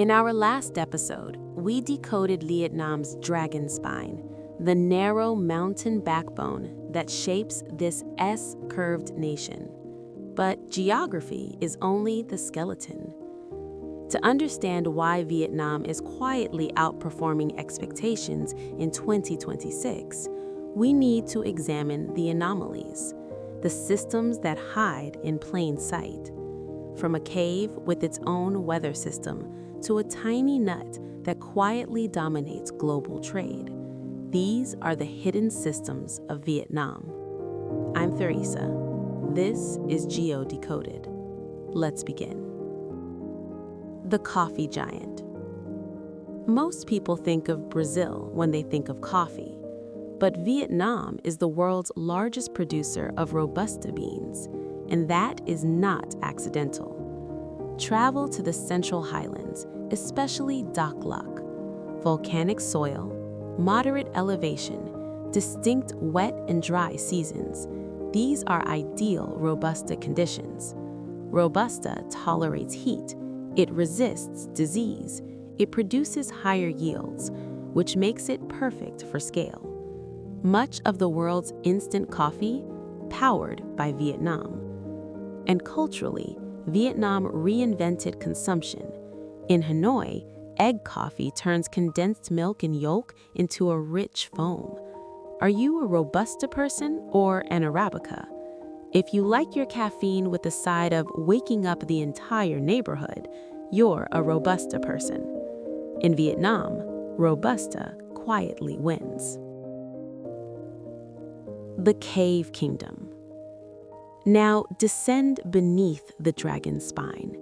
In our last episode, we decoded Vietnam's dragon spine, the narrow mountain backbone that shapes this S-curved nation. But geography is only the skeleton. To understand why Vietnam is quietly outperforming expectations in 2026, we need to examine the anomalies, the systems that hide in plain sight. From a cave with its own weather system to a tiny nut that quietly dominates global trade, these are the hidden systems of Vietnam. I'm Theresa. This is Geo Decoded. Let's begin. The coffee giant. Most people think of Brazil when they think of coffee, but Vietnam is the world's largest producer of Robusta beans, and that is not accidental. Travel to the Central Highlands, especially Dak Lak. Volcanic soil, moderate elevation, distinct wet and dry seasons. These are ideal Robusta conditions. Robusta tolerates heat, it resists disease, it produces higher yields, which makes it perfect for scale. Much of the world's instant coffee, powered by Vietnam. And culturally, Vietnam reinvented consumption. In Hanoi, egg coffee turns condensed milk and yolk into a rich foam. Are you a Robusta person or an Arabica? If you like your caffeine with the side of waking up the entire neighborhood, you're a Robusta person. In Vietnam, Robusta quietly wins. The Cave Kingdom. Now descend beneath the dragon spine.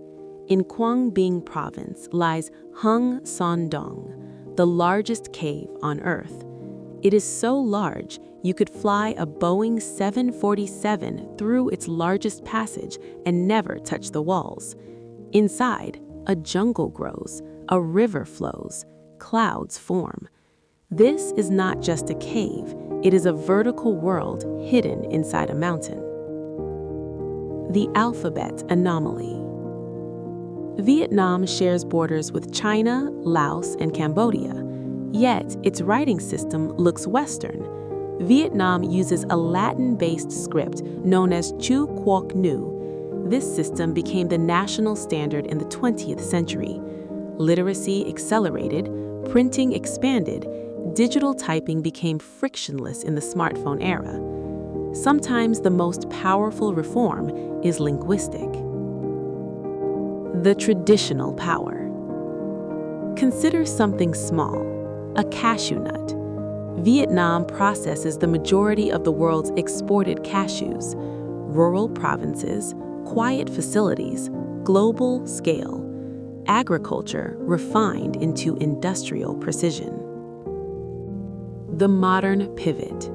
In Quang Binh province lies Hung Son Doong, the largest cave on Earth. It is so large, you could fly a Boeing 747 through its largest passage and never touch the walls. Inside, a jungle grows, a river flows, clouds form. This is not just a cave, it is a vertical world hidden inside a mountain. The alphabet anomaly. Vietnam shares borders with China, Laos, and Cambodia, yet its writing system looks Western. Vietnam uses a Latin-based script known as Chu Quoc Nu. This system became the national standard in the 20th century. Literacy accelerated, printing expanded, digital typing became frictionless in the smartphone era. Sometimes the most powerful reform is linguistic. The traditional power. Consider something small, a cashew nut. Vietnam processes the majority of the world's exported cashews. Rural provinces, quiet facilities, global scale. Agriculture refined into industrial precision. The modern pivot.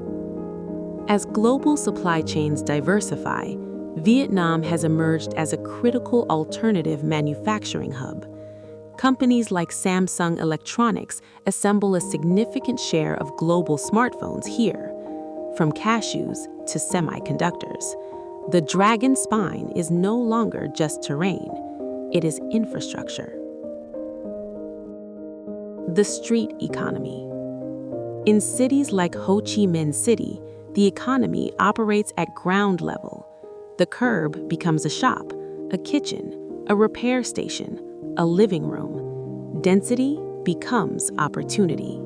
As global supply chains diversify, Vietnam has emerged as a critical alternative manufacturing hub. Companies like Samsung Electronics assemble a significant share of global smartphones here. From cashews to semiconductors, the dragon spine is no longer just terrain, it is infrastructure. The street economy. In cities like Ho Chi Minh City, the economy operates at ground level. The curb becomes a shop, a kitchen, a repair station, a living room. Density becomes opportunity.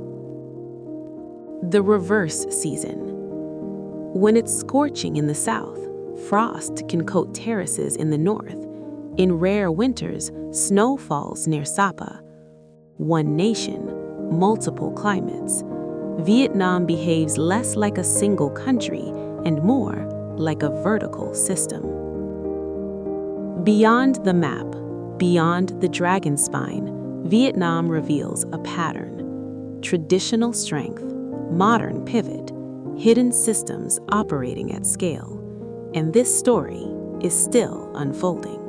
The reverse season. When it's scorching in the south, frost can coat terraces in the north. In rare winters, snow falls near Sapa. One nation, multiple climates. Vietnam behaves less like a single country and more like a vertical system. Beyond the map, beyond the dragon spine, Vietnam reveals a pattern. Traditional strength, modern pivot, hidden systems operating at scale. And this story is still unfolding.